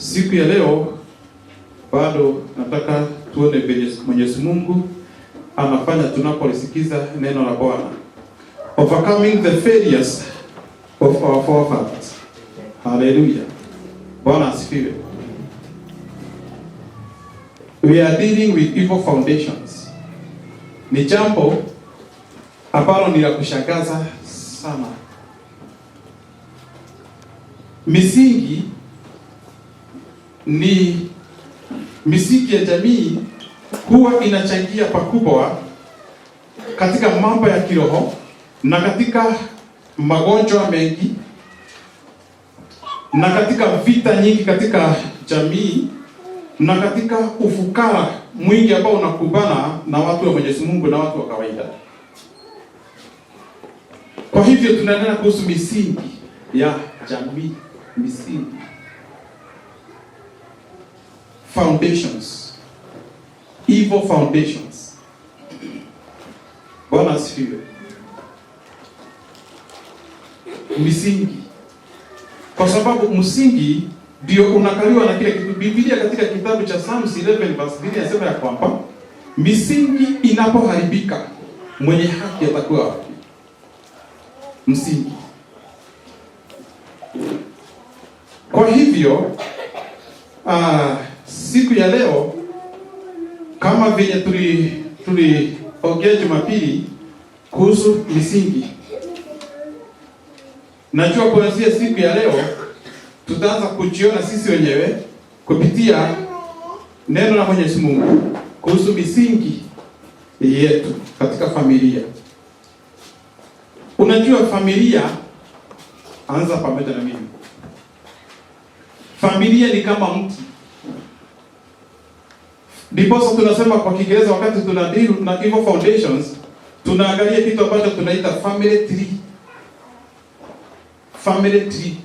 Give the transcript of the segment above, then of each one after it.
Siku ya leo bado nataka tuone vile Mwenyezi Mungu anafanya tunapolisikiza neno la Bwana. Overcoming the failures of our forefathers. Hallelujah. Bwana asifiwe. We are dealing with evil foundations. Ni jambo ambalo ni la kushangaza sana. Misingi ya jamii huwa inachangia pakubwa katika mambo ya kiroho na katika magonjwa mengi na katika vita nyingi katika jamii na katika ufukara mwingi ambao unakubana na watu wa Mwenyezi Mungu na watu wa kawaida. Kwa hivyo tunanena kuhusu misingi ya jamii, misingi, foundations, evil foundations. Bwana asifiwe. Misingi, kwa sababu msingi ndio unakaliwa na kile kitu. Biblia katika kitabu cha Psalms 11 verse 3 inasema ya kwamba misingi inapoharibika mwenye haki atakuwa wapi? Msingi. Kwa hivyo siku ya leo kama vile tuliongea Jumapili kuhusu misingi, najua kuanzia siku ya leo tutaanza kujiona sisi wenyewe kupitia neno la Mwenyezi Mungu kuhusu misingi yetu katika familia. Unajua familia, anza pamoja na mimi. Familia ni kama mti. Ndiposa tunasema kwa Kiingereza wakati tuna deal na evil foundations, tunaangalia kitu ambacho tunaita family tree. Family tree.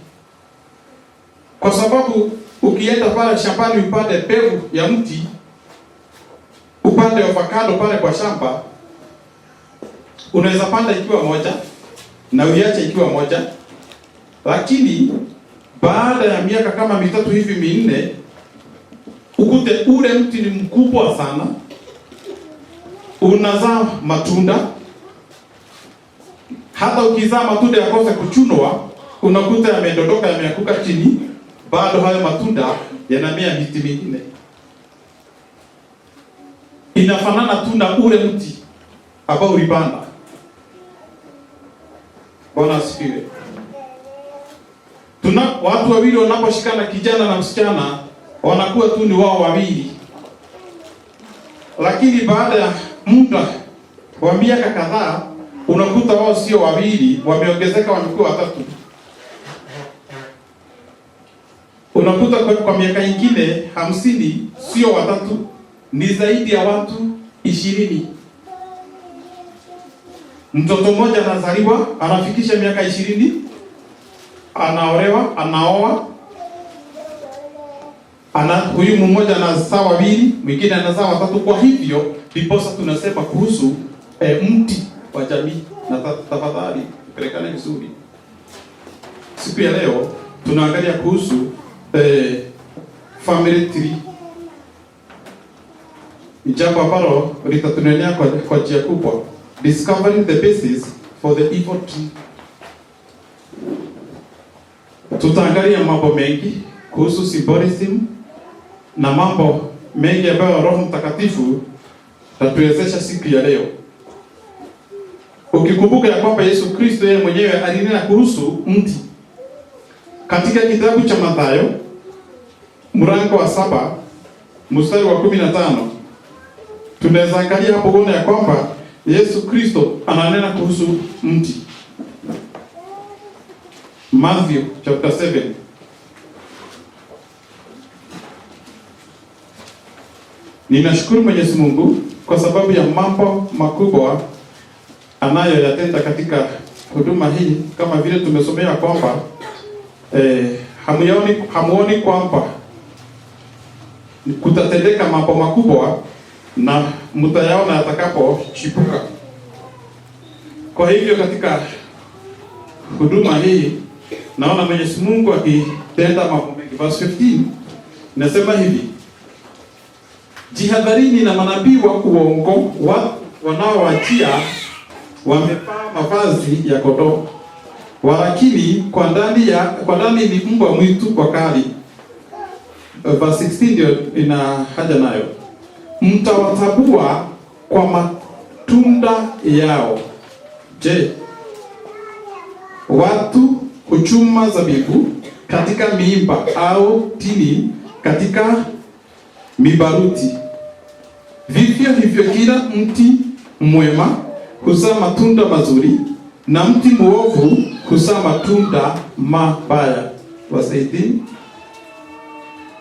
Kwa sababu ukienda pale shambani upande mbegu ya mti, upande avocado pale kwa shamba, unaweza panda ikiwa moja na uiache ikiwa moja, lakini baada ya miaka kama 3 hivi 4 ukute ule mti ni mkubwa sana, unazaa matunda. Hata ukizaa matunda yakose kuchunwa, unakuta yamedondoka, yameanguka chini, bado hayo matunda yanamea miti mingine. Inafanana tu na ule mti ambao ulipanda. Bwana asifiwe. Watu wawili wanaposhikana, kijana na msichana, wanakuwa tu ni wao wawili. Lakini baada ya muda wa miaka kadhaa, unakuta wao sio wawili, wameongezeka, wamekuwa 3. Unakuta kwa miaka ingine 50 sio 3, ni zaidi ya watu 20. Mtoto mmoja anazaliwa, anafikisha miaka 20, anaolewa, anaoa, huyu mmoja anazaa 2, mwingine anazaa 3. Kwa hivyo ndiposa tunasema kuhusu mti wa jamii. Na tafadhali pelekane vizuri. Siku ya leo tunaangalia kuhusu family tree. Ni jambo ambalo litatunenea kwa njia kubwa. Discovering the basis for the evil tree. Tutaangalia mambo mengi kuhusu symbolism na mambo mengi ambayo Roho Mtakatifu tatuwezesha siku ya leo. Ukikumbuka ya kwamba Yesu Kristo yeye mwenyewe alinena kuhusu mti. Katika kitabu cha Mathayo mlango wa 7 mstari wa 15, tunaweza angalia hapo kuona ya kwamba Yesu Kristo ananena kuhusu mti. Matthew chapter 7. Ninashukuru Mwenyezi Mungu kwa sababu ya mambo makubwa anayoyatenda katika huduma hii, kama vile tumesomea kwamba hamuoni kwamba kutatendeka mambo makubwa na mtayaona atakapochipuka. Kwa hivyo katika huduma hii naona Mwenyezi Mungu akitenda mambo mengi. Verse 15, Nasema hivi: jihadharini na manabii wa uongo wanaowaachia wamevaa mavazi ya kondoo, walakini kwa ndani ni mbwa mwitu wakali. Verse 16 ndio ina haja nayo. Mtawatambua kwa matunda yao. Je, watu huchuma zabibu katika miiba au tini katika mibaruti? Vivyo hivyo kila mti mwema huzaa matunda mazuri na mti mwovu huzaa matunda mabaya. Verse 18.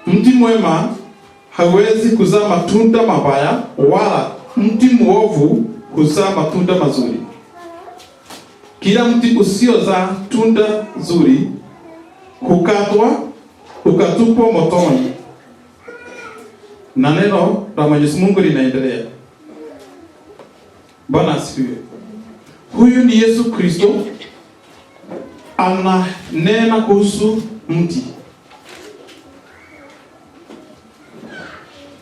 Mti mwema hawezi kuzaa matunda mabaya, wala mti mwovu huzaa matunda mazuri. Kila mti usiozaa tunda zuri hukatwa ukatupwa motoni. Na neno la Mwenyezi Mungu linaendelea. Bwana asifiwe. Huyu ni Yesu Kristo ananena kuhusu mti.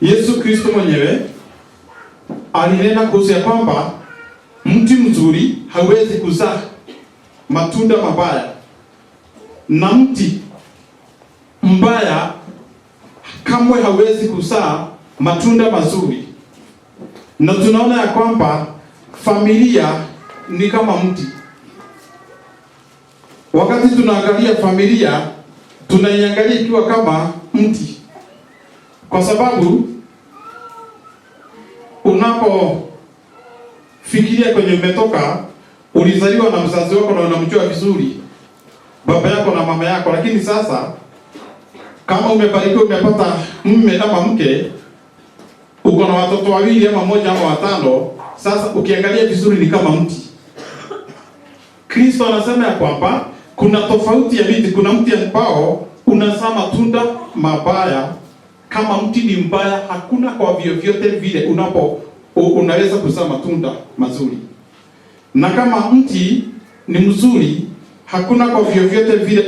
Yesu Kristo mwenyewe alinena kuhusu ya kwamba mti mzuri hawezi kuzaa matunda mabaya, na mti mbaya kamwe hawezi kuzaa matunda mazuri. Na tunaona ya kwamba familia ni kama mti. Wakati tunaangalia familia, tunaiangalia ikiwa kama mti, kwa sababu unapofikiria kwenye umetoka, ulizaliwa na mzazi wako na unamjua vizuri, baba yako na mama yako, lakini sasa kama umebarikiwa, umepata mume ama mke, uko na watoto wawili ama moja ama watano, sasa ukiangalia vizuri ni kama mti. Kristo anasema ya kwamba kuna tofauti ya miti. Kuna mti ambao unazaa matunda mabaya. Kama mti ni mbaya, hakuna kwa vyovyote vile unaweza kuzaa matunda mazuri. Na kama mti ni mzuri, hakuna kwa vyovyote vile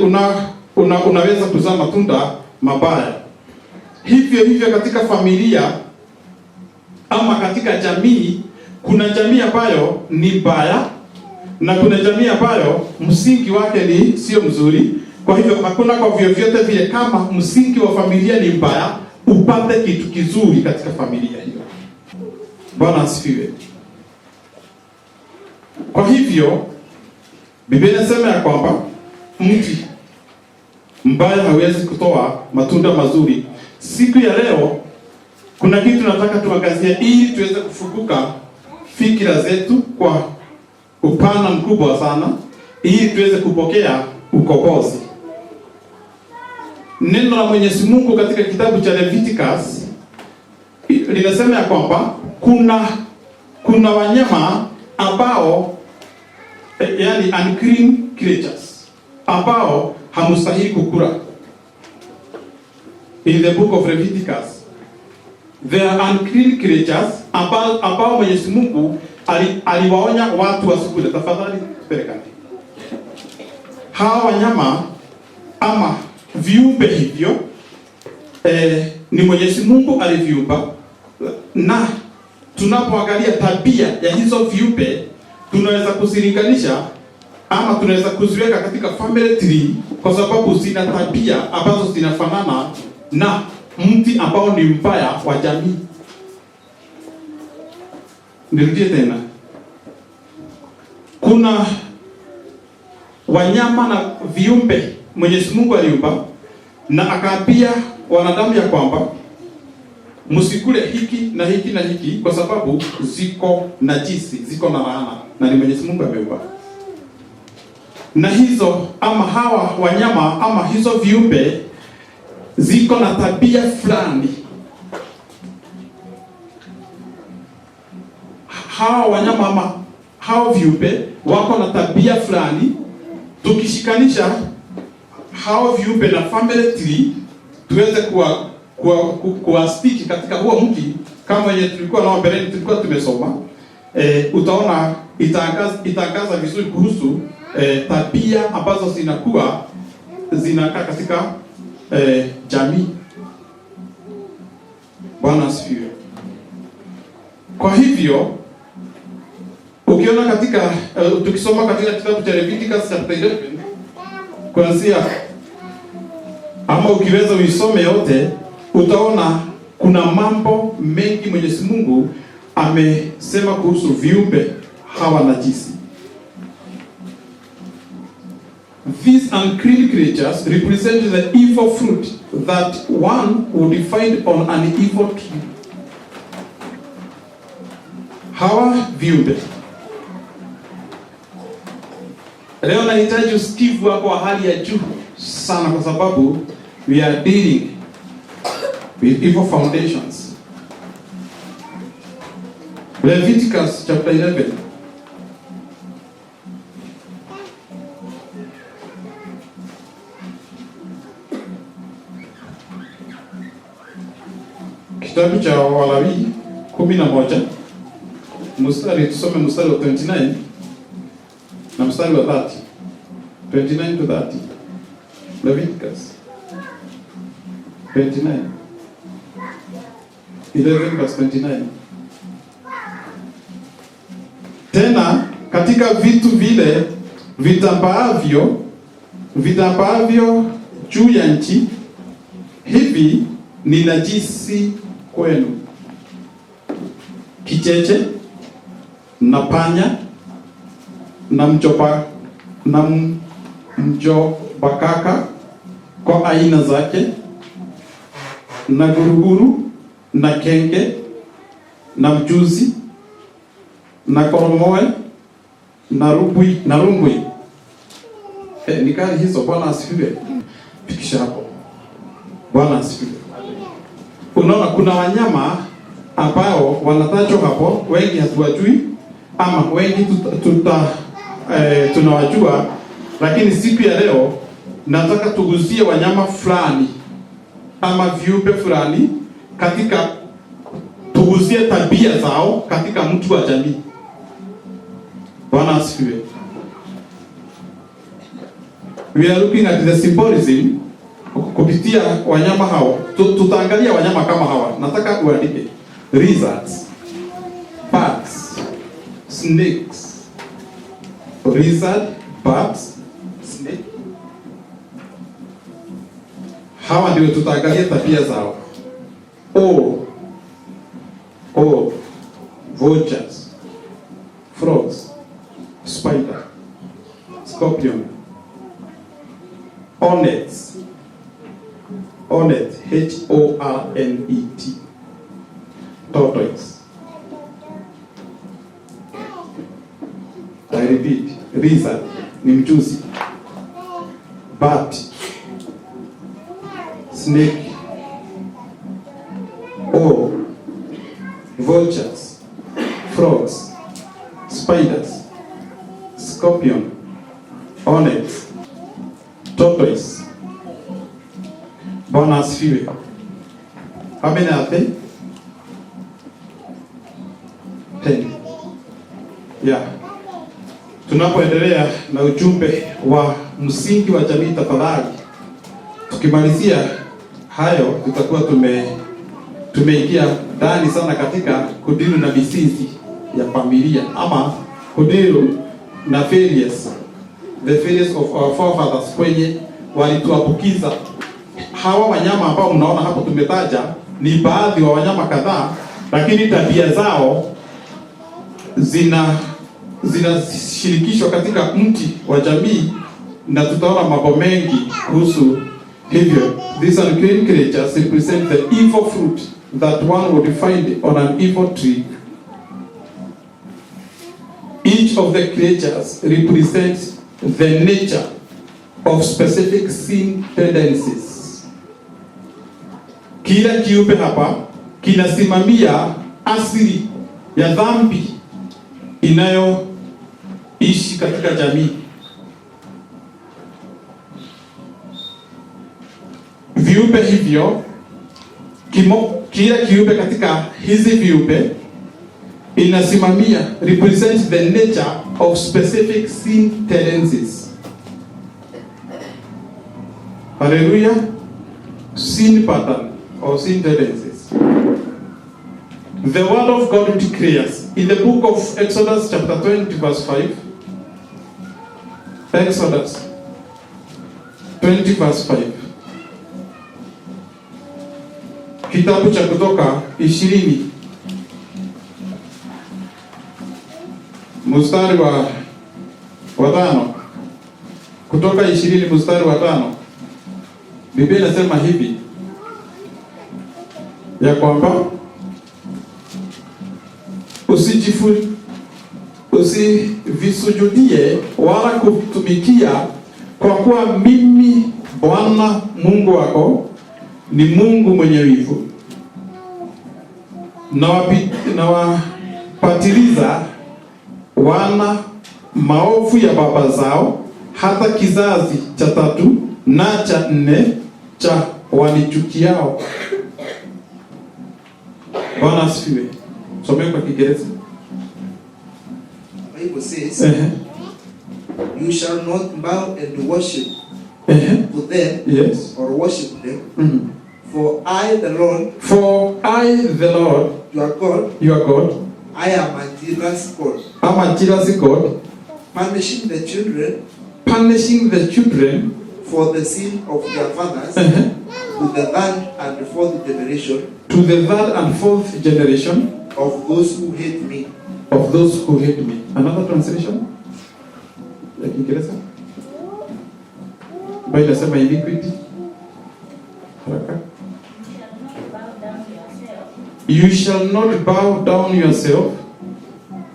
unaweza kuzaa matunda mabaya. Hivyo katika familia ama katika jamii, kuna jamii ambayo ni mbaya na kuna jamii ambayo msingi wake ni sio mzuri. Kwa hivyo hakuna kwa vyovyote vile, kama msingi wa familia ni mbaya, upate kitu kizuri katika familia hiyo. Bwana asifiwe. Kwa hivyo Biblia inasema ya kwamba mti mbaya hawezi kutoa matunda mazuri. Siku ya leo kuna kitu nataka tuangazie ili tuweze kufunguka fikira zetu kwa upana mkubwa sana, ili tuweze kupokea ukombozi. Neno la Mwenyezi Mungu katika kitabu cha Leviticus linasema ya kwamba kuna wanyama ambao yani unclean creatures ambao hamustahili kukula. In the book of Leviticus, there are unclean creatures ambao Mwenyezi Mungu aliwaonya watu wasikule. Tafadhali pelekani. Hawa wanyama ama viumbe hivyo ni Mwenyezi Mungu aliviumba, na tunapoangalia tabia ya hizo viumbe tunaweza kuzilinganisha ama tunaweza kuziweka katika family tree, kwa sababu zina tabia ambazo zinafanana na mti ambao ni mbaya wa jamii. Nirudie tena. Kuna wanyama na viumbe Mwenyezi Mungu aliumba, na akaambia wanadamu ya kwamba msikule hiki na hiki na hiki kwa sababu ziko najisi, ziko na laana, na ni Mwenyezi Mungu ameumba. Na hizo ama hawa wanyama ama hizo viumbe ziko na tabia fulani. Hawa wanyama ama hao viumbe wako na tabia fulani. Tukishikanisha hao viumbe na family tree, tuweze kuwa stiki katika huo mti kama yenye tulikuwa nao mbele, tulikuwa tumesoma. Utaona itangaza vizuri kuhusu tabia ambazo zinakaa katika jamii. Bwana asifiwe. Kwa hivyo ukiona katika tukisoma katika kitabu cha Leviticus chapter 11 kuanzia, ama ukiweza uisome yote, utaona kuna mambo mengi Mwenyezi Mungu amesema kuhusu viumbe hawa najisi. These unclean creatures represent the evil fruit that one would find on an evil tree. Hawa viumbe, leo nahitaji usikivu wako wa hali ya juu sana, kwa sababu we are dealing with evil foundations. Leviticus chapter 11. Kitabu cha Walawi 11 mstari, tusome mstari wa 29 na mstari wa 30. 29 to 30. Leviticus 29. 11 verse 29. Tena katika vitu vile vitambaavyo juu ya nchi, hivi ni najisi kwenu: kicheche na panya na mjobakaka kwa aina zake, na guruguru na kenge na mjuzi na koromoe na rumbwi. Ni kali hizo. Bwana asifiwe. Fikisha hapo. Bwana asifiwe. Unaona kuna wanyama ambao wanatajwa hapo, wengi hatuwajui, ama wengi tunawajua, lakini siku ya leo nataka tuguzie wanyama fulani ama viumbe fulani, katika tuguzie tabia zao katika mtu wa jamii. Bwana asifiwe. We are looking at the symbolism kupitia wanyama hao. Tutaangalia wanyama kama hawa. Nataka uandike: lizards, bats, snakes. Lizard, bats, snake. Hawa ndio tutaangalia tabia zao. Vultures, frogs, spider, scorpion, hornets, H-O-R-N-E-T, tortoise. I repeat: lizard ni mjusi, bat, snake, vultures, frogs, spiders, scorpion, hornets, tortoise. Bwana asifiwe. How many are they? 10. Yeah. Tunapoendelea na ujumbe wa msingi wa jamii, tafadhali tukimalizia hayo tutakuwa tumeingia ndani sana katika kudili na mizizi ya familia, ama kudili na the failures of our forefathers kwenye walituambukiza. Hawa wanyama ambao mnaona hapo tumetaja ni baadhi wa wanyama kadhaa, lakini tabia zao zinashirikishwa katika mti wa jamii, na tutaona mambo mengi kuhusu hivyo. These unclean creatures represent the evil fruit that one would find on an evil tree. Each of the creatures represents the nature of specific sin tendencies. Kila kiumbe hapa kinasimamia asili ya dhambi inayoishi katika jamii. Viumbe hivyo, kila kiumbe katika hizi viumbe inasimamia, represents the nature of specific sin tendencies. Hallelujah. Sin pattern or sin tendencies. The word of God declares in the book of Exodus chapter 20 verse 5. Exodus 20 verse 5. Kitabu cha Kutoka 20 mstari wa 5. Kutoka 20 mstari wa 5. Biblia inasema hivi ya kwamba usivisujudie wala kutumikia, kwa kuwa mimi Bwana Mungu wako ni Mungu mwenye wivu, na wapatiliza wana maovu ya baba zao hata kizazi cha 3 na cha 4 cha wanichukiao. Bwana asifiwe. Somea kwa Kiingereza. Bible says, you shall not bow and worship to them, yes, or worship them. For I the Lord, your God, I am a jealous God. I'm a jealous God, punishing the children for the sin of their fathers to the 3rd and 4th generation. To the 3rd and 4th generation of those who hate me. Of those who hate me. Another translation? Like Kiingereza? Biblia inasema iniquity. Haraka. You shall not bow down yourself.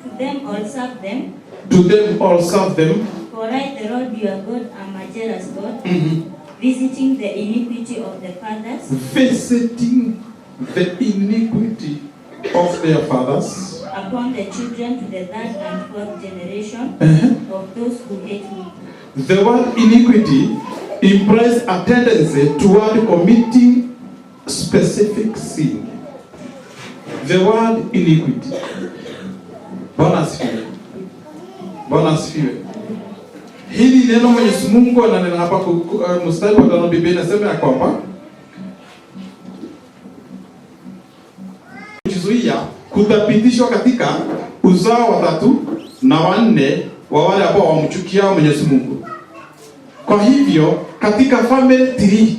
To them or serve them. To them or serve them. For I, the Lord your God, am a jealous God, visiting the iniquity of the fathers. Visiting the iniquity of their fathers upon the children to the 3rd and 4th generation of those who hate me. The word iniquity implies a tendency toward committing specific sin. The word iniquity. Bwana asifiwe. Bwana asifiwe. Hili neno Mwenyezi Mungu ananena hapa mstari wa 5, Biblia inasema ya kwamba kujizuia kutapitishwa katika uzao wa 3 na 4 wa wale ambao wamchukiao Mwenyezi Mungu. Kwa hivyo katika family tree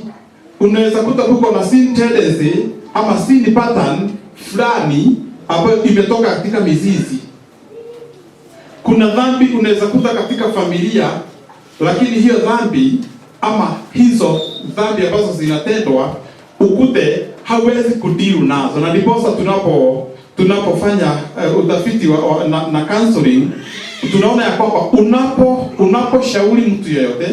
unaweza kuta huko na sin tendency ama sin pattern fulani ambayo imetoka katika mizizi. Kuna dhambi unaweza kuta katika familia, lakini hiyo dhambi ama hizo dhambi ambazo zinatendwa ukute hawezi kudeal nazo, na ndiposa tunapofanya utafiti na counseling tunaona ya kwamba unaposhauri mtu yeyote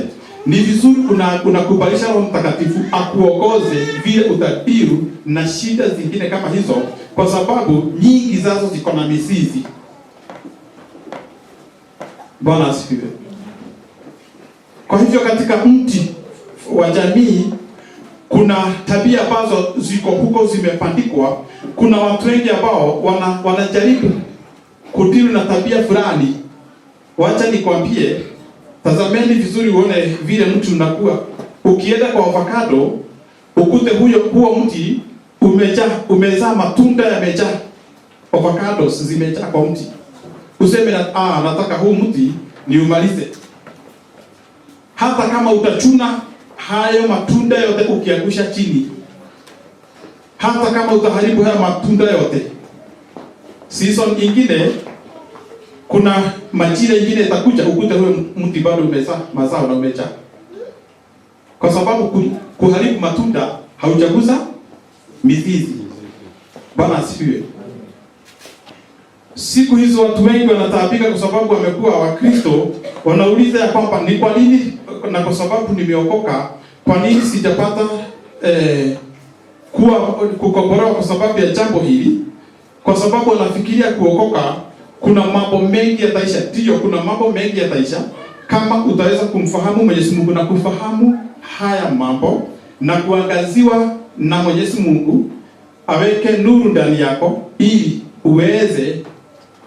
ni vizuri unakubalisha Roho Mtakatifu akuongoze vile utadiru na shida zingine kama hizo, kwa sababu nyingi zazo ziko na mizizi. Bwana asifiwe. Kwa hivyo katika mti wa jamii kuna tabia ambazo ziko huko zimepandikwa. Kuna watu wengi ambao wanajaribu kudili na tabia fulani. Wacha nikwambie, tazameni vizuri uone vile mtu unakuwa. Ukienda kwa avocado, ukute huo mti umezaa matunda yamejaa. Avocados zimejaa kwa mti. Useme nataka huu mti ni umalize. Hata kama utachuna hayo matunda yote ukiangusha chini, hata kama utaharibu haya matunda yote, season ingine kuna majira ingine itakuja ukute huyo mti bado umezaa mazao na umejaa, kwa sababu kuharibu matunda haujagusa mizizi. Bwana asifiwe. Siku hizo watu wengi wanataabika kwa sababu wamekuwa Wakristo, wanauliza ya kwamba ni kwa nini, na kwa sababu nimeokoka, kwa nini sijapata kukombolewa kwa sababu ya jambo hili? Kwa sababu wanafikiria kuokoka kuna mambo mengi yataisha. Ndio, kuna mambo mengi yataisha kama utaweza kumfahamu Mwenyezi Mungu na kufahamu haya mambo na kuangaziwa na Mwenyezi Mungu aweke nuru ndani yako ili uweze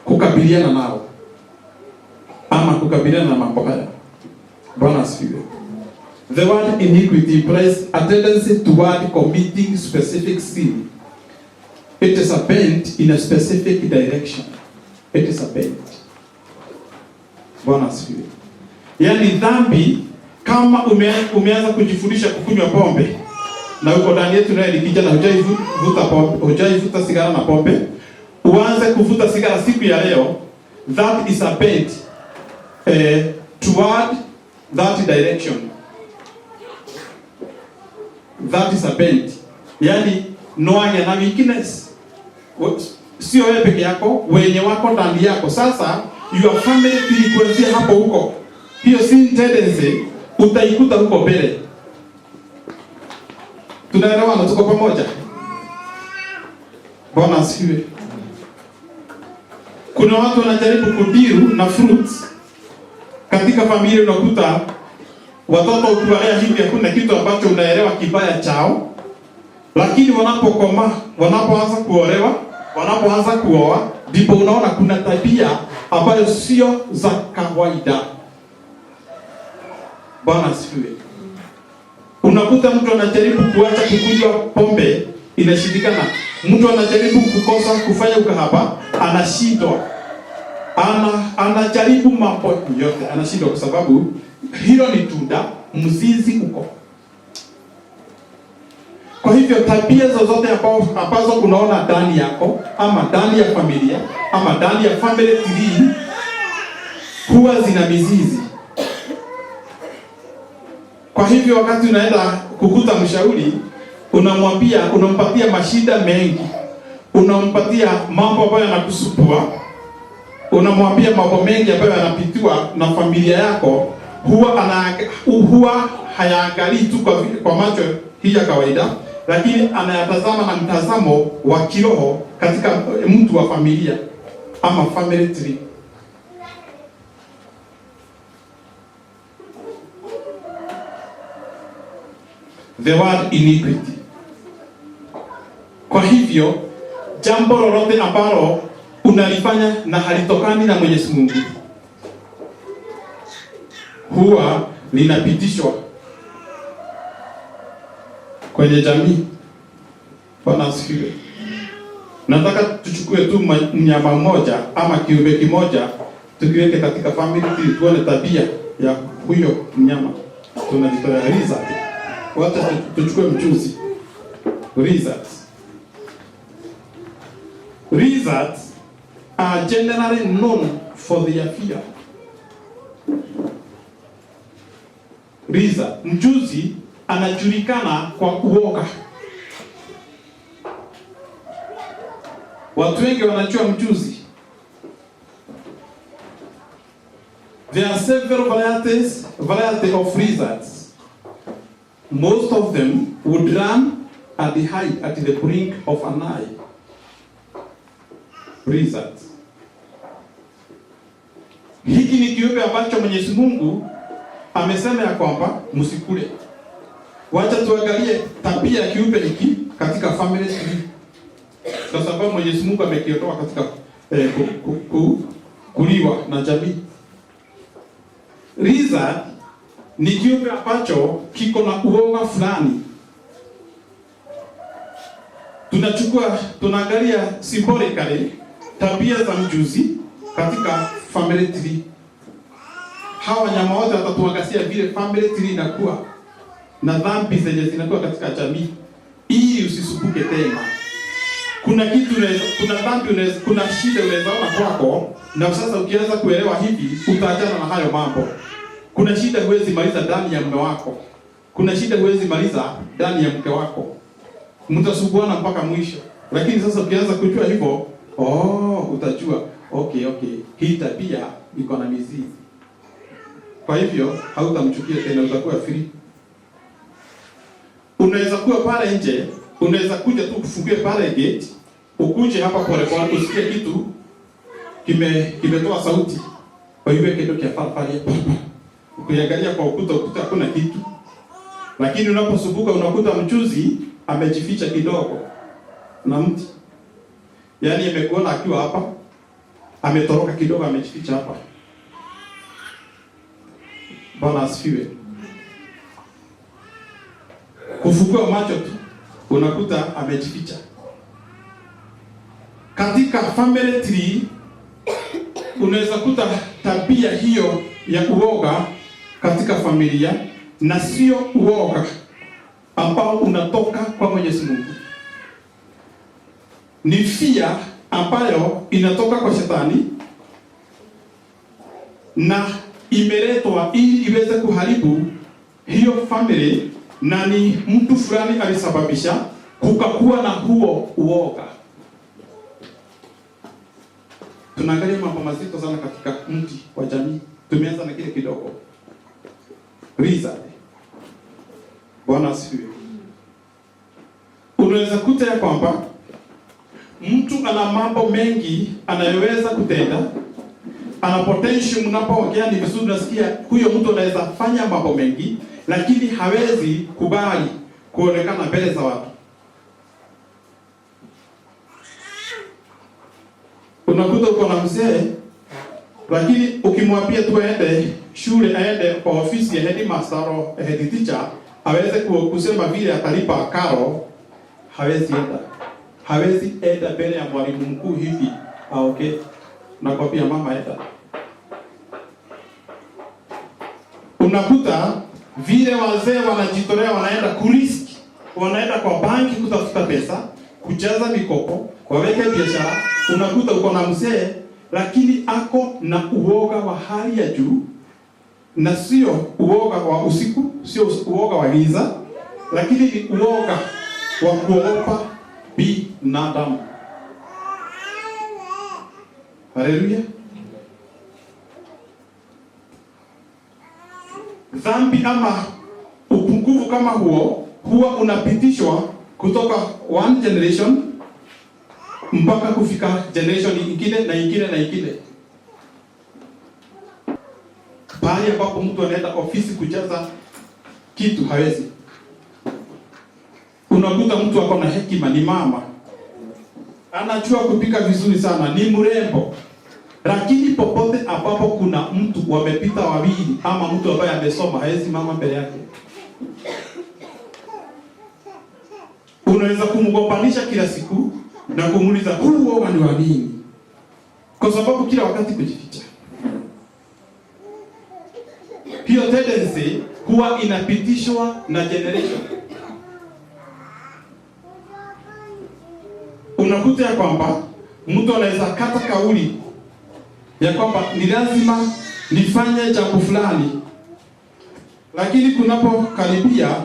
kukabiliana nao ama kukabiliana na mambo haya. Bwana asifiwe. The word iniquity implies a tendency toward committing specific sin. It is a bent in a specific direction. It is a bent. Bwana asifiwe. Yaani dhambi, kama umeanza kujifundisha kukunywa pombe na uko ndani yetu naye ni kijana hujaivuta pombe, hujaivuta sigara na pombe, uanze kuvuta sigara siku ya leo, that is a bent toward that direction. That is a bent. Yaani noanya na weakness. Sio wewe peke yako, wenye wako ndani yako. Sasa your family ilikuanzia hapo huko. Hiyo sin tendency utaikuta huko mbele. Tunaelewana, tuko pamoja? Bwana asifiwe. Kuna watu wanajaribu kudiru na fruits katika familia, unakuta watoto ukiwalea hivi hakuna kitu ambacho unaelewa kibaya chao, lakini wanapoanza kuolewa, wanapoanza kuoa, ndipo unaona kuna tabia ambayo sio za kawaida. Bwana asifiwe. Unakuta mtu anajaribu kuacha kukunywa pombe, inashindikana. Mtu anajaribu kukosa kufanya ukahaba, anashindwa. Anajaribu mambo yote, anashindwa kwa sababu hilo ni tunda, mzizi uko. Kwa hivyo tabia zozote ambazo unaona ndani yako, ama ndani ya familia, ama ndani ya family tree, huwa zina mizizi. Kwa hivyo wakati unaenda kukuta mshauri, unampatia mashida mengi, unampatia mambo ambayo yanakusumbua, unamwambia mambo mengi ambayo yanapitiwa na familia yako, huwa hayaangalii tu kwa macho hii ya kawaida, lakini anayatazama na mtazamo wa kiroho katika mtu wa familia ama family tree. The word iniquity. Kwa hivyo jambo lolote ambalo unalifanya na halitokani na Mwenyezi Mungu huwa linapitishwa kwenye jamii. Bwana asifiwe. Nataka tuchukue tu mnyama mmoja ama kiumbe kimoja tukiweke katika family tree, tuone tabia ya huyo mnyama. Tunajitoa lizard. Wacha tuchukue mchuzi. Lizards. Lizards are generally known for their fear. Lizard, mchuzi anajulikana kwa uoga. Watu wengi wanajua mchuzi. There are several varieties of lizards. Most of them would run and hide at the brink of an eye. Lizards. Hiki ni kiumbe ambacho Mwenyezi Mungu amesema ya kwamba msikule. Wacha tuangalie tabia ya kiumbe hiki katika family tree. Kwa sababu Mwenyezi Mungu amekiondoa katika kuliwa na jamii. Lizard ni kiumbe ambacho kiko na uoga fulani. Tunaangalia symbolically tabia za mjuzi katika family tree. Hawa wanyama wote watatuangazia vile family tree inakuwa na dhambi zenye zinakuwa katika jamii, ili usisubuke tena. Kuna kitu kuna dhambi kuna shida unaweza ona kwako, na sasa ukianza kuelewa hivi utaachana na hayo mambo. Kuna shida huwezi maliza ndani ya mume wako. Kuna shida huwezi maliza ndani ya mke wako. Mtasuguana mpaka mwisho. Lakini sasa ukianza kujua hivyo, utajua okay, hii tabia iko na mizizi. Kwa hivyo hautamchukia tena, utakuwa free. Unaweza kuwa pale nje, unaweza kuja tu kufungue pale gate, ukuje hapa pole pole usikie kitu kimetoa sauti. Kwa hivyo kitu kia farfari hapa. Ukiangalia kwa ukuta hakuna kitu. Lakini unaposubuka unakuta mchuzi amejificha kidogo na mti. Yaani amekuona akiwa hapa, ametoroka kidogo amejificha hapa. Bwana asifiwe. Kufungua macho tu unakuta amejificha. katika family tree unaweza kuta tabia hiyo ya uoga katika familia, na sio uoga ambao unatoka kwa Mwenyezi Mungu. Ni fear ambayo inatoka kwa shetani na imeletwa ili iweze kuharibu hiyo family, na ni mtu fulani alisababisha kukakuwa na huo uoga. Tunaangalia mambo mazito sana katika mti wa jamii. Tumeanza na kile kidogo. Lizard. Bwana asifiwe. Unaweza kuta ya kwamba mtu ana mambo mengi anayoweza kutenda, ana potential. Mnapoongea ni vizuri, nasikia huyo mtu anaweza fanya mambo mengi, lakini hawezi kubali kuonekana mbele za watu. Unakuta uko na mzee, lakini ukimwambia tu aende shule, aende kwa ofisi ya headmaster au head teacher aweze kusema vile atalipa karo, hawezi enda. Hawezi enda mbele ya mwalimu mkuu hivi. Okay. Nakwambia mama enda. Unakuta vile wazee wanajitolea, wanaenda kurisk, wanaenda kwa banki kutafuta pesa, kujaza mikopo, waweke biashara. Unakuta uko na mzee lakini ako na uoga wa hali ya juu, na sio uoga wa usiku, sio uoga wa giza, lakini ni uoga wa kuogopa binadamu. Haleluya. Dhambi ama upungufu kama huo huwa unapitishwa kutoka one generation mpaka kufika generation ingine na ingine na ingine. Pale ambapo mtu anaenda ofisi kujaza kitu hawezi. Unakuta mtu ako na hekima, ni mama, anajua kupika vizuri sana, ni mrembo, lakini popote ambapo kuna mtu wamepita wawili ama mtu ambaye amesoma, hawezi mama mbele yake. Unaweza kumgombanisha kila siku na kumuuliza huu uoga ni wa nini? Kwa sababu kila wakati kujificha. Hiyo tendency huwa inapitishwa na generation. Unakuta ya kwamba mtu anaweza kata kauli ya kwamba ni lazima nifanye jambo fulani, lakini kunapokaribia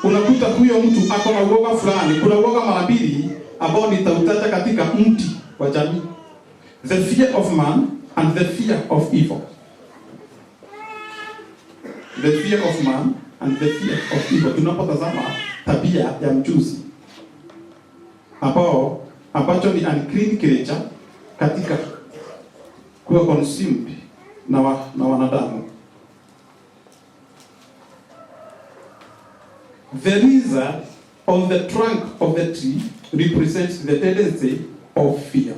unakuta huyo mtu ako na uoga fulani. Kuna uoga mara mbili ambao nitautaja katika mti wa jamii: the fear of man and the fear of evil. The fear of man and the fear of evil. Tunapotazama tabia ya mjusi ambacho ni unclean creature katika kuwa consumed na wanadamu. The lizard on the trunk of the tree represents the tendency of fear.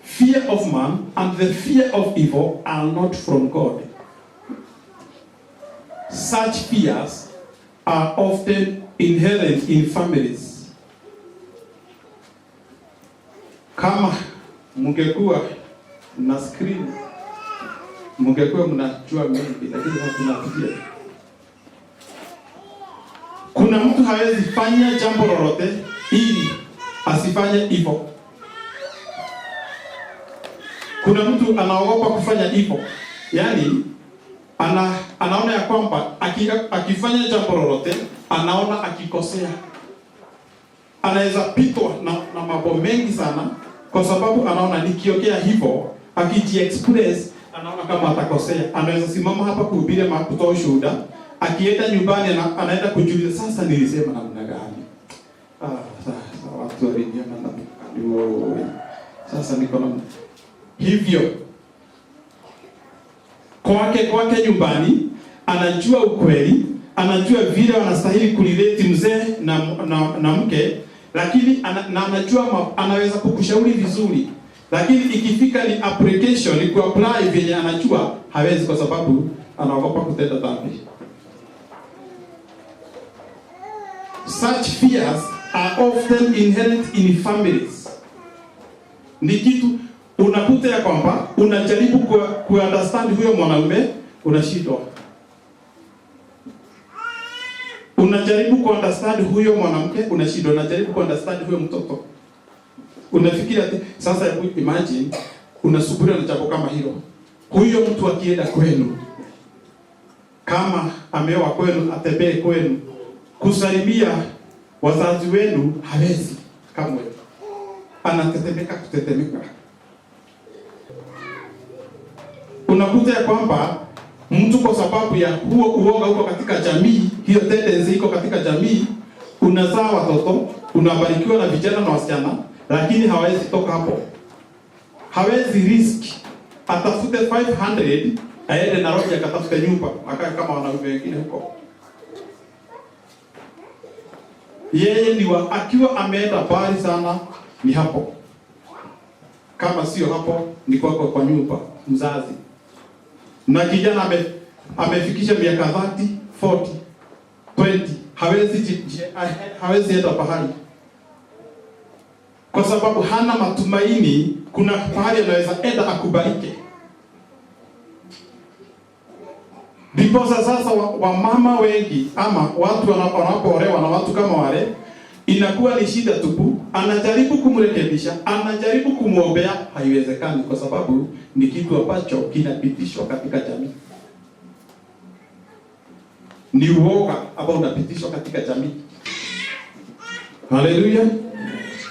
Fear of man and the fear of evil are not from God. Such fears are often inherent in families. Kama mungekuwa na screen, mungekuwa mnajua mengi, lakini tunapitia. Kuna mtu hawezi fanya jambo lolote ili asifanye hivyo. Kuna mtu anaogopa kufanya hivyo. Yaani anaona ya kwamba akifanya jambo lolote anaona akikosea. Anaweza pitwa na mambo mengi sana kwa sababu anaona nikiongea hivyo, akiji-express anaona kama atakosea. Anaweza simama hapa kuhubiri ama kutoa ushuhuda, akienda nyumbani anaenda kujiuliza, sasa nilisema namna gani? Sasa watu waliona namna gani? Sasa niko na hivyo. Kwake nyumbani anajua ukweli, anajua vile wanastahili kulileti mzee na mke, lakini anajua anaweza kukushauri vizuri, lakini ikifika ni application, ni kuapply vile anajua hawezi, kwa sababu anaogopa kutenda dhambi. Such fears are often inherent in families. ni kitu unakuta ya kwamba unajaribu ku-understand huyo mwanaume, unashindwa. Unajaribu ku-understand huyo mwanamke, unashindwa. Unajaribu ku-understand huyo mtoto, unafikiria sasa. Imagine unasubiri na jambo kama hilo. Huyo mtu akienda kwenu, kama ameoa kwenu, atembee kwenu, kusalimia wazazi wenu hawezi kamwe, anatetemeka. Unakuta ya kwamba mtu kwa sababu ya huo uoga huko katika jamii, hiyo tendency iko katika jamii, unazaa watoto, unabarikiwa na vijana na wasichana, lakini hawezi toka hapo. Hawezi risk atafute 500 aende Nairobi akatafute nyumba akae kama wanaume wengine huko. Yeye ni akiwa ameenda mbali sana ni hapo. Kama sio hapo ni kwa nyumba mzazi. Na kijana amefikisha miaka 30, 40, 20, hawezi enda pahali. Kwa sababu hana matumaini kuna pahali anaweza enda akubalike. Because sasa wamama wengi ama watu wanapoolewa na watu kama wale, inakuwa ni shida tupu. Anajaribu kumrekebisha, anajaribu kumuombea, haiwezekani kwa sababu ni kitu ambacho kinapitishwa katika jamii. Ni uoga ambao unapitishwa katika jamii. Hallelujah.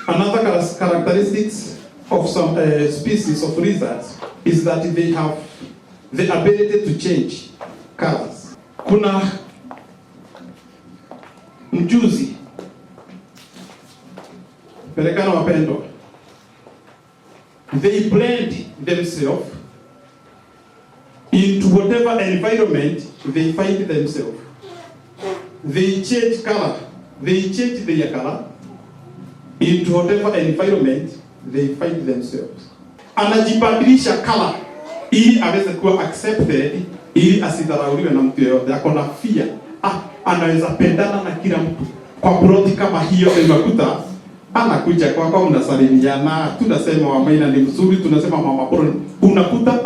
Another characteristics of some species of lizards is that they have the ability to change colors. Kuna mjuzi pelekana wapendwa, they blend themselves into whatever environment they find themselves. They change color, they change their color into whatever environment they find themselves. Anajibadilisha color ili aweze kuwa accepted, ili asidharauliwe na mtu yeyote. Ako na fear, anaweza pendana na kila mtu. Kwa ploti kama hiyo unakuta anakuja kwa mnasalimiana, tunasema Wamaina ni mzuri, tunasema Mama Bro, unakuta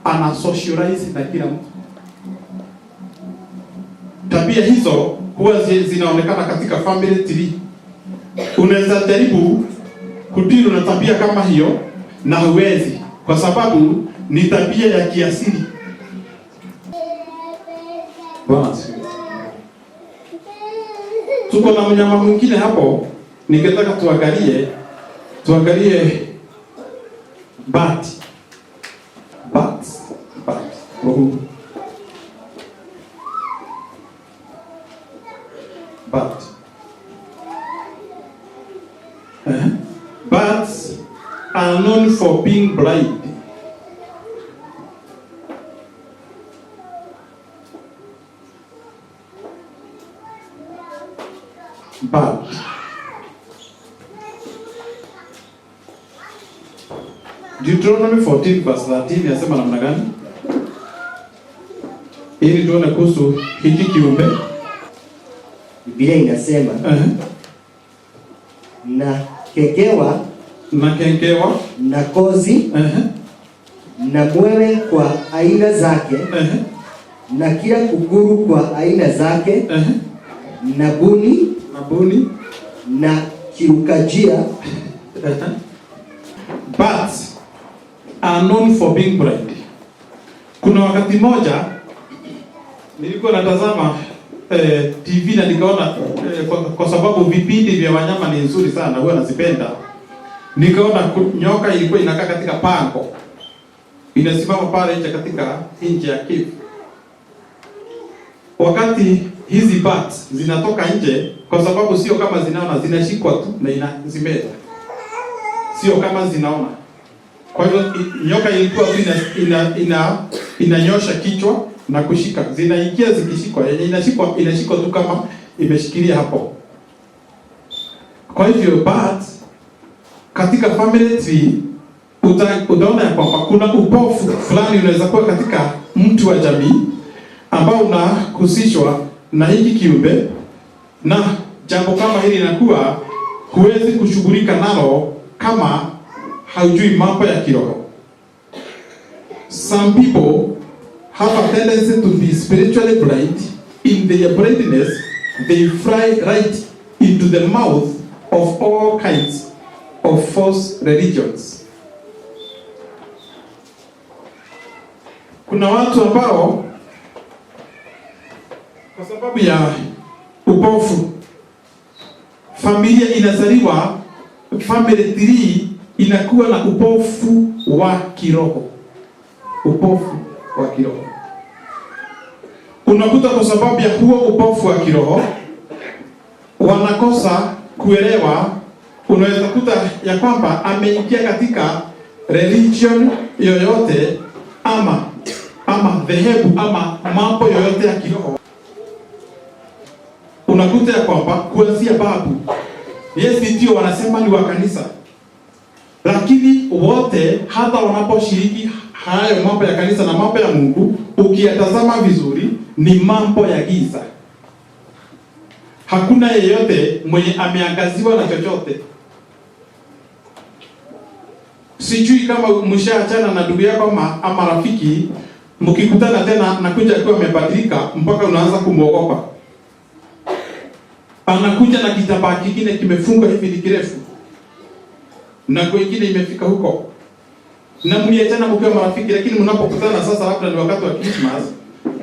ana socialize na kila mtu. Tabia hizo huwa zinaonekana katika family tree. Unaweza jaribu kudili na tabia kama hiyo na huwezi, kwa sababu ni tabia ya kiasili. Basi tuko na mnyama mwingine hapo, ningetaka tuangalie bat. Bats are known for being blind. But Deuteronomy 14 verse 13 yasema namna gani? Ili tuone kuhusu hiki kiumbe. Biblia inasema na kengewa na kozi na mwewe kwa aina zake na kila kunguru kwa aina zake na buni na kirukajia. Bats are known for being blind. Kuna wakati moja nilikuwa natazama TV na nikaona kwa sababu vipindi vya wanyama ni nzuri sana, huwa nazipenda. Nikaona nyoka ilikuwa inakaa katika pango, inasimama pale nje katika nje ya cave. Wakati hizi bats zinatoka nje, kwa sababu sio kama zinaona, zinashikwa tu na inazimeza, sio kama zinaona. Kwa hivyo nyoka ilikuwa inanyosha kichwa na kushika, zinaingia zikishikwa, inashikwa tu kama imeshikilia hapo. Kwa hivyo bats katika family tree utaona ya kwamba kuna upofu fulani unaweza kuwa katika mtu wa jamii ambao unahusishwa na hiki kiumbe, na jambo kama hili linakuwa huwezi kushughulika nalo kama haujui mambo ya kiroho. Some people have a tendency to be spiritually blind. In their blindness, they fly right into the mouth of all kinds of false religions. Kuna watu ambao kwa sababu ya upofu, familia inazaliwa, family tree inakuwa na upofu wa kiroho. Upofu wa kiroho. Unakuta kwa sababu ya huo upofu wa kiroho wanakosa kuelewa. Unaweza kuta ya kwamba ameingia katika religion yoyote ama dhehebu ama mambo yoyote ya kiroho. Unakuta ya kwamba kuanzia babu, yes, ndio wanasema ni wa kanisa, lakini wote hata wanaposhiriki hayo mambo ya kanisa na mambo ya Mungu, ukiyatazama vizuri ni mambo ya giza. Hakuna yeyote mwenye ameangaziwa na chochote. Sijui kama mshaachana na ndugu yako ama rafiki, mkikutana tena nakuja akiwa amebadilika mpaka unaanza kumwogopa. Anakuja na kitambaa kingine kimefungwa hivi ni kirefu, na kwingine imefika huko. Na mliachana mkiwa marafiki, lakini mnapokutana sasa, labda ni wakati wa Christmas,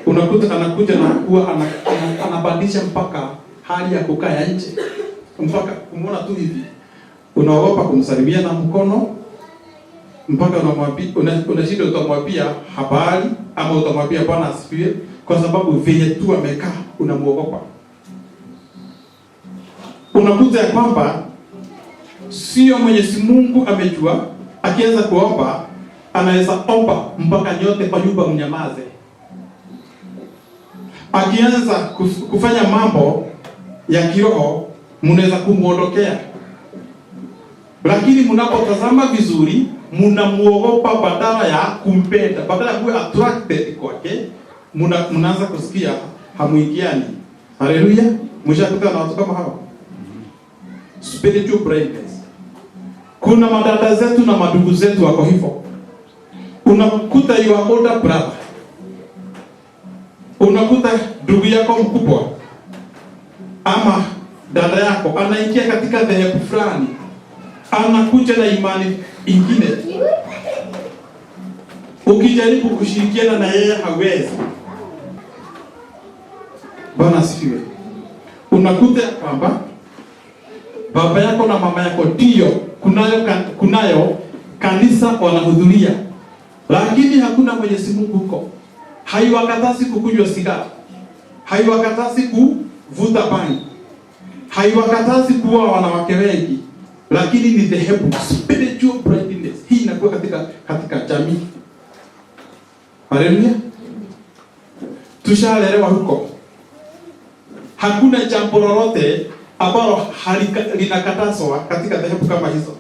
unakuta anakuja na kuwa anabadilisha mpaka hali ya kukaa nje, mpaka kumuona tu hivi unaogopa kumsalimia na mkono, mpaka unamwambia unashida utamwambia habari ama utamwambia Bwana asifiwe, kwa sababu vile tu amekaa unamuogopa. Unakuta ya kwamba sio Mwenyezi Mungu amejua, akianza kuomba anaweza omba mpaka nyote kwa nyumba mnyamaze. Akianza kufanya mambo ya kiroho mnaweza kumuondokea, lakini mnapotazama vizuri mnamuogopa badala ya kumpenda, badala ya kuwa attracted kwake, mnaanza kusikia hamuingiani. Haleluya! Mshakutana na watu kama hao, spiritual blindness. Kuna madada zetu na madugu zetu wako hivyo. Unakuta your older brother, unakuta ndugu yako mkubwa ama dada yako anaingia katika dhehebu fulani, anakuja na imani ingine. Ukijaribu kushirikiana na yeye hawezi. Bwana asifiwe. Unakuta kwamba baba yako na mama yako ndio kunayo kanisa wanahudhuria, lakini hakuna Mwenyezi Mungu huko. Haiwakatazi kukunywa sigara, haiwakatazi kuvuta bangi, haiwakatazi kuoa wanawake wengi, lakini ni dhehebu, spiritual blindness. Hii inakuwa katika jamii. Haleluya. Tushalelewa huko. Hakuna jambo lolote ambalo linakatazwa katika dhehebu kama hizo.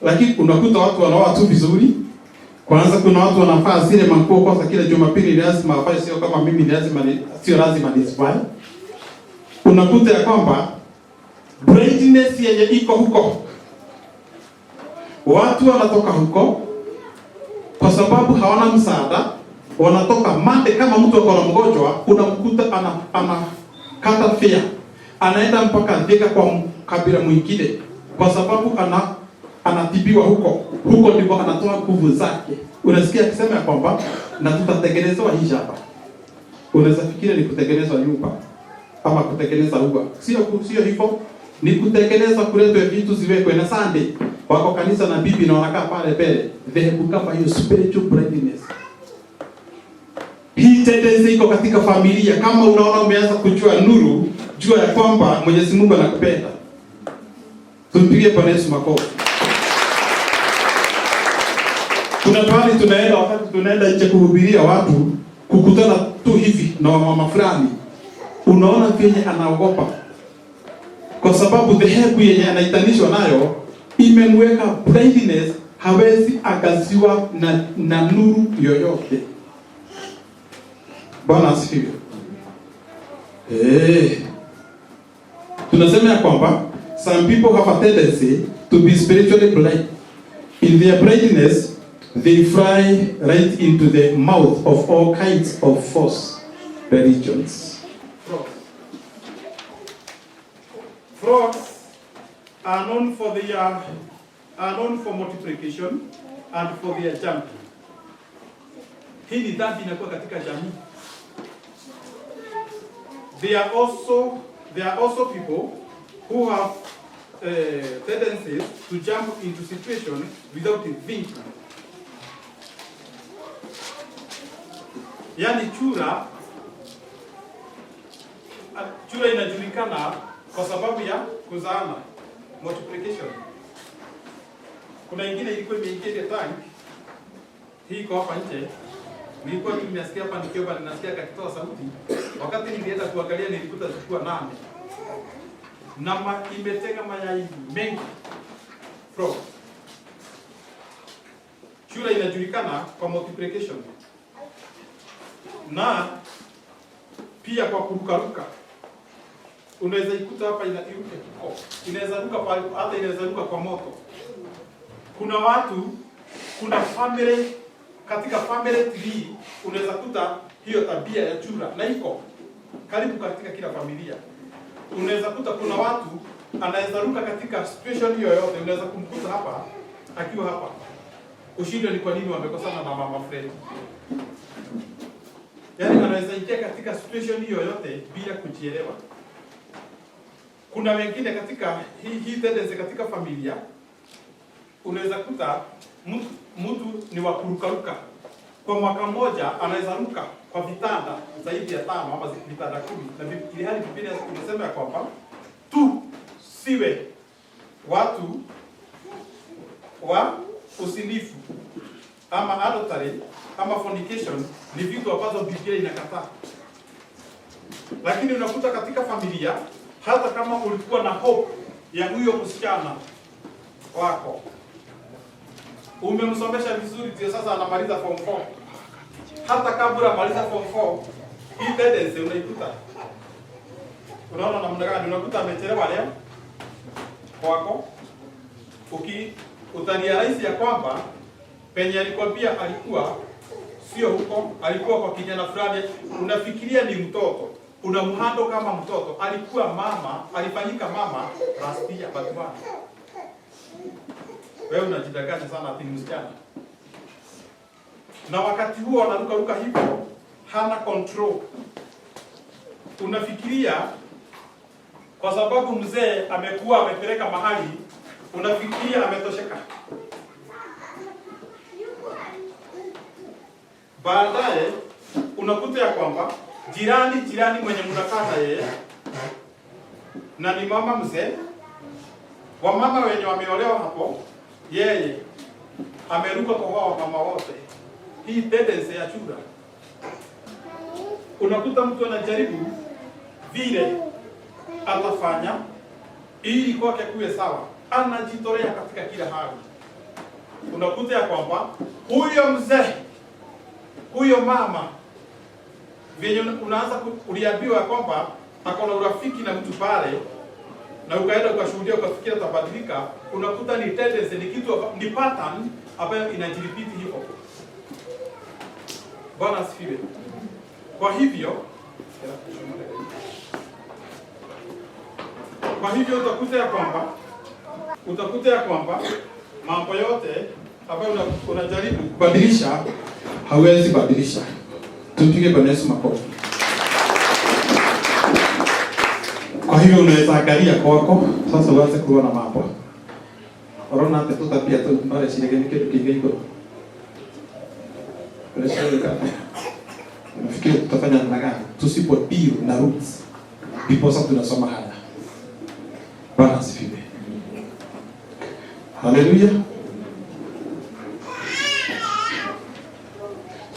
Lakini unakuta watu wanaoa tu vizuri. Kwanza kuna watu wanafaa zile manguo kwa kila Jumapili lazima afanye, sio kama mimi sio lazima nisifanye. Unakuta ya kwamba blindness yenye iko huko. Watu wanatoka huko kwa sababu hawana msaada, wanatoka mate. Kama mtu ako na mgonjwa, unamkuta kata fare, anaenda mpaka Thika kwa kabila mwingine kwa sababu anatibiwa huko ndipo anatoa nguvu zake. Unasikia akisema ya kwamba na tutatengenezwa hii hapa. Unaweza fikiria ni kutengenezwa nyumba ama kutengeneza uga. Sio hivyo, ni kutengeneza, kuletwe vitu ziwekwe na Sunday wako kanisa na bibi na wanakaa pale mbele. Dhehebu kama hiyo, spiritual blindness. Hii tendency iko katika familia. Kama unaona umeanza kujua nuru, jua ya kwamba Mwenyezi Mungu anakupenda. Tumpigie Bwana Yesu makofi. Kuna pale tunaenda, wakati tunaenda nje kuhubiria watu, kukutana tu hivi na mama fulani, unaona vyenye anaogopa, kwa sababu dhehebu yenye anaitanishwa nayo imemweka blindness. Hawezi agaziwa na nuru yoyote. Bwana asifiwe. Tunasema ya kwamba some people have a tendency to be spiritually blind. In their brightness, they fly right into the mouth of all kinds of false religions. Frogs are known for multiplication and for their jumping. Hii ni dhambi inakuwa katika jamii. There are also people who have tendencies to jump into situations without thinking. Yani chura inajulikana kwa sababu ya kuzaana, multiplication. Kuna ingine ilikuwa imeingia tank. Hii iko hapa nje. Nilikuwa nimesikia hapa nikiwa ninasikia kakitoa sauti. Wakati nilienda kuangalia nilikuta zilikuwa 8. Na imetega mayai mengi. Frog. Chura inajulikana kwa multiplication. Na pia kwa kurukaruka. Unaweza ikuta hapa inairuka kiko. Inaweza ruka pale, hata inaweza ruka kwa moto. Kuna family, katika family tree unaweza kuta hiyo tabia ya chura na iko karibu katika kila familia. Unaweza kuta kuna watu anaweza ruka katika situation hiyo yote, unaweza kumkuta hapa akiwa hapa. Ushindwe ni kwa nini wamekosana na mama Fred. Yaani anaweza ingia katika situation hiyo yote bila kujielewa. Kuna wengine katika hii tendency katika familia, unaweza kuta mtu ni wa kurukaruka. Kwa mwaka mmoja anaweza ruka kwa vitanda zaidi ya 5 ama vitanda 10. Na ili hali Biblia inasema ya kwamba siwe watu wa usinifu ama adultery ama fornication, ni vitu ambazo Biblia inakataa. Lakini unakuta katika familia, hata kama ulikuwa na hope ya huyo msichana wako, umemsomesha vizuri, ndio sasa anamaliza form 4. Hata kabla amaliza form 4, hii tendency unaikuta. Unaona namna gani? Unakuta amechelewa leo kwako. Utarealize ya kwamba penye alikwambia alikuwa sio huko, alikuwa kwa kijana fulani, unafikiria ni mtoto. Unamhando kama mtoto, alikuwa mama, alifanyika mama last year but one. Wewe unajidanganya sana ati ni msichana. Na wakati huo anaruka hivyo, hana control. Unafikiria kwa sababu mzee amekuwa amepeleka mahali, unafikiria ametosheka. Baadaye unakuta ya kwamba jirani mwenye mnakaa na yeye na ni mama mzee, wamama wenye wameolewa hapo, yeye ameruka kwa wao mama wote. Hii tendency ya chura. Unakuta mtu anajaribu vile atafanya ili kwake kuwe sawa, anajitolea katika kila hali. Unakuta ya kwamba huyo mzee, huyo mama, vile unaanza uliambiwa kwamba akona urafiki na mtu pale, na ukaenda ukashuhudia ukafikia tabadilika, unakuta ni tendency, ni kitu, ni pattern ambayo inajiripiti hivyo. Bwana asifiwe. Kwa hivyo utakuta ya kwamba mambo yote ambayo unajaribu kubadilisha hauwezi badilisha. Tumpige Bwana Yesu makofi. Kwa hivyo unaweza angalia kwako sasa uanze kuona mambo. Orona hata tutapia tu mbele shirikeni kitu kingine. Nafikiri tutafanya namna gani tusipo deal na roots ndipo sasa tunasoma haya. Bwana asifiwe. Haleluya.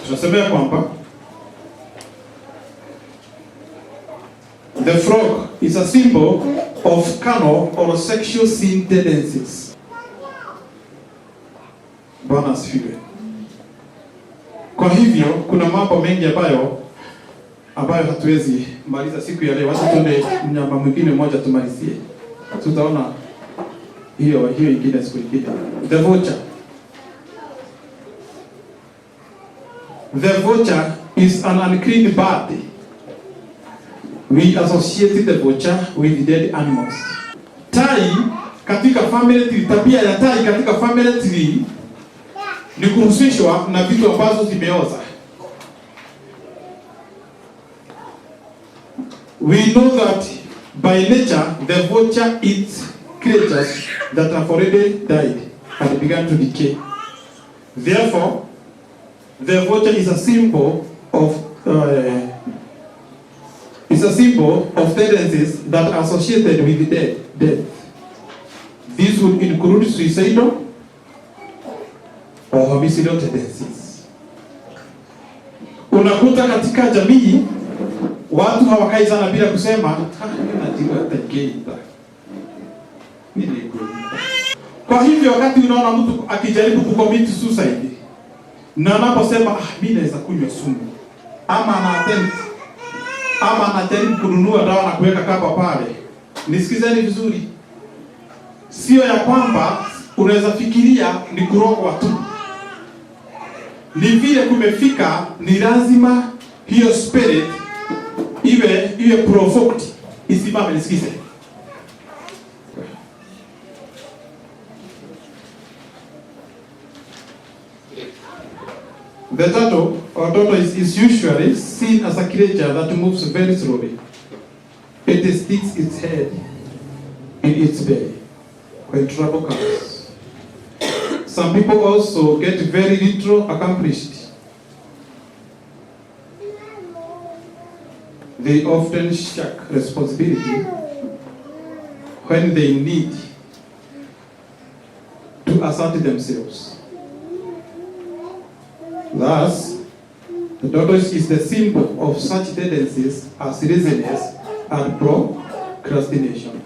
Tunasema kwamba the frog is a symbol of carnal or sexual sin tendencies. Bwana asifiwe. Kwa hivyo kuna mambo mengi ambayo hatuwezi maliza siku ya leo. Wacha tuende mnyama mwingine mmoja tumalizie. Tutaona hiyo ingine siku nyingine. The vulture. the vulture is an unclean bird. We associate the vulture with dead animals. Tai katika family tree, tabia ya tai katika family tree ni kuhusishwa na vitu ambazo zimeoza. We know that by nature the vulture eats creatures that have already died and began to decay. Therefore, the vulture is a symbol of tendencies that are associated with death. These would include suicidal or homicidal tendencies. Unakuta katika jamii watu hawakai sana bila kusema kwa hivyo wakati unaona mtu akijaribu kucommit suicide na anaposema mimi naweza kunywa sumu ama ana attempt ama anajaribu kununua dawa na kuweka kapa pale, nisikizeni vizuri, sio ya kwamba unaweza fikiria ni kurogwa tu. Ni vile kumefika, ni lazima hiyo spirit iwe provoked, isimame. Nisikize. The turtle or tortoise is usually seen as a creature that moves very slowly. It sticks its head in its belly when trouble comes. Some people also get very little accomplished. They often shirk responsibility when they need to assert themselves. Thus, the tortoise is the symbol of such tendencies as laziness and procrastination.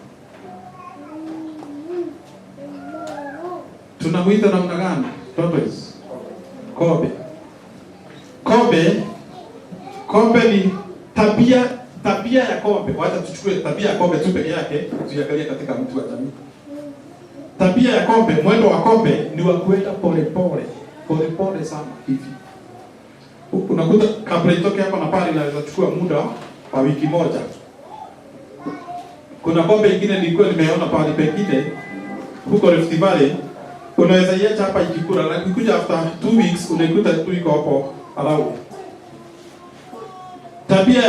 Tunamuita namna gani tortoise? Kobe. Kobe ni tabia ya kobe. Wacha tuchukue tabia ya kobe tu peke yake, tuangalie katika mtu wa jamii. Tabia ya kobe, mwendo wa kobe ni wa kwenda pole sana hivi. Unakuta kabla itoke hapa na pale inaweza chukua muda wa wiki moja. Kuna kobe ingine nilikuwa nimeona pale pengine huko Rift Valley, unaweza iacha hapa ikikula na ikikuja after 2 weeks unaikuta tu iko hapo around. Tabia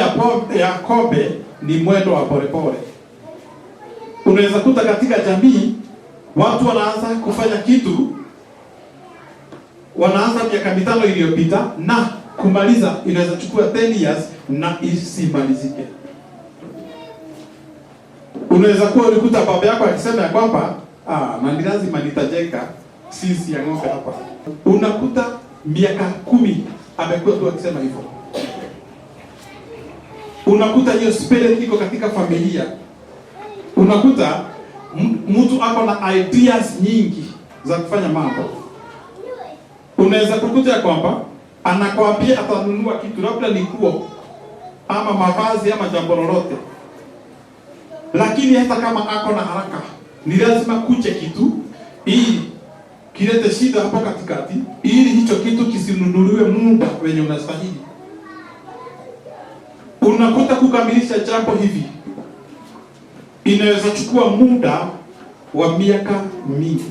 ya kobe ni mwendo wa pole. Unaweza kuta katika jamii watu wanaanza kufanya kitu, wanaanza miaka 5 iliyopita na kumaliza inaweza chukua 10 years na isimalizike. Unaweza kuwa ulikuta baba yako akisema ya kwamba na ni lazima nitajenga sisi ya ng'ombe hapa. Unakuta miaka 10 amekuwa tu akisema hivyo. Unakuta hiyo spirit iko katika familia. Unakuta mtu ako na ideas nyingi za kufanya mambo. Unaweza kukuta ya kwamba anakwambia atanunua kitu, labda ni nguo ama mavazi ama jambo lolote, lakini hata kama ako na haraka ni lazima kuche kitu ili kilete shida hapo katikati, ili hicho kitu kisinunuliwe muda wenye unastahili. Unakuta kukamilisha jambo hivi inaweza chukua muda wa miaka mingi.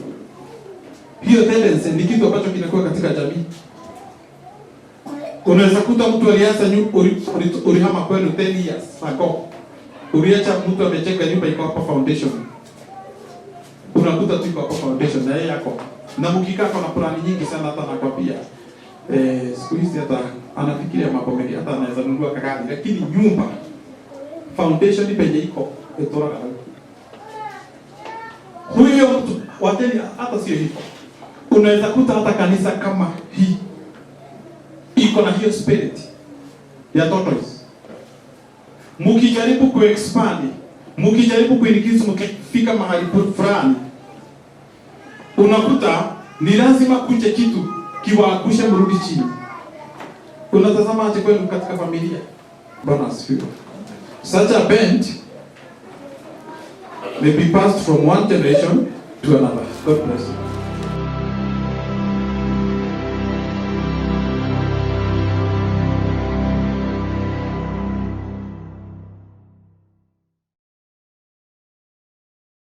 Hiyo tendency ni kitu ambacho kinakuwa katika jamii. Unaweza kuta mtu alianza ulihama kwenu 10 years ago. Uliacha mtu amejenga nyumba iko hapa foundation. Unakuta tu iko hapa foundation na yeye yako. Na mkikaa kuna plani nyingi sana, hata nakwambia siku hizi hata anafikiria mambo mengi, hata anaweza nunua gari, lakini nyumba foundation penye iko etora kana. Huyo mtu wateni hata sio hivyo. Unaweza kuta hata kanisa kama hii iko na hiyo spirit ya tortoise. Mukijaribu kuexpand, mukijaribu kuingiza, mkifika mahali fulani, unakuta ni lazima kuche kitu kiwaangushe mrudi chini. Unatazama aje kwenu katika familia? Bwana asifiwe. Such a bent may be passed from one generation to another. God bless you.